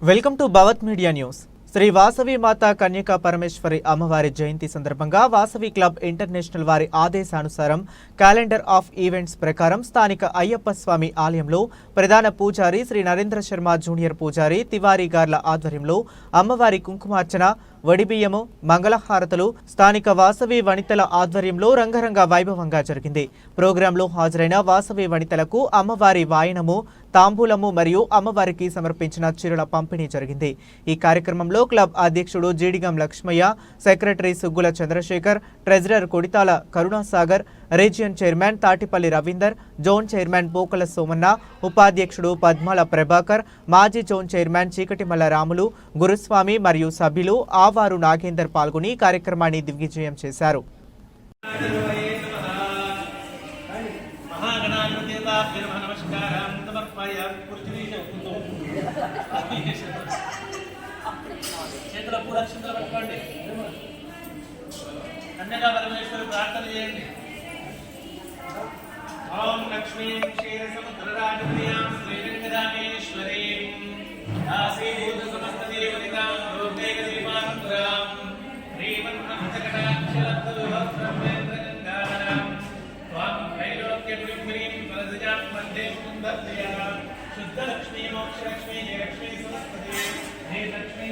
Welcome to Bhavat media news. Shri Vasavi Mata Kanyaka Parameshwari అమ్మవారి జయంతి సందర్భంగా Vasavi club international వారి ఆదేశానుసారం క్యాలెండర్ ఆఫ్ ఈవెంట్స్ ప్రకారం స్థానిక అయ్యప్ప స్వామి ఆలయంలో ప్రధాన పూజారి శ్రీ నరేంద్ర శర్మ జూనియర్ పూజారి తివారీ గార్ల ఆధ్వర్యంలో అమ్మవారి కుంకుమార్చన, వడిబియ్యము, మంగళహారతులు స్థానిక వాసవి వనితల ఆధ్వర్యంలో రంగరంగ వైభవంగా జరిగింది. ప్రోగ్రాంలో హాజరైన వాసవి వనితలకు అమ్మవారి వాయనము, తాంబూలము మరియు అమ్మవారికి సమర్పించిన చీరల పంపిణీ జరిగింది. ఈ కార్యక్రమంలో క్లబ్ అధ్యక్షుడు Jeedigam Lakshmaiah, secretary Suggula Chandrasekhar, treasurer Koditala Karunasagar, region chairman Tatipalli Ravinder, zone chairman Pokala Somanna, ఉపాధ్యక్షుడు పద్మాల ప్రభాకర్, మాజీ జోన్ చైర్మన్ చీకటిమల్ల రాములు, గురుస్వామి మరియు సభ్యులు ఆవారు నాగేందర్ పాల్గొని కార్యక్రమాన్ని దిగ్విజయం చేశారు. కన్యకా పరమేశ్వరి ప్రార్థన చేయండి. ఓం లక్ష్మీం క్షీరసముద్రరాజప్రియాం శ్రీరంగరామేశ్వరీం ఆసీభూత సమస్త దేవనితాం లోకైక దీపానంతరాం శ్రీమన్మథకటాక్షలబ్ధ విభక్త్రమేంద్రగంగాధరాం త్వాం త్రైలోక్యపురీం వరదజాం వందే సుందర్దయా శుద్ధ లక్ష్మీ మోక్ష లక్ష్మీ జయలక్ష్మీ సరస్వతి శ్రీ లక్ష్మీ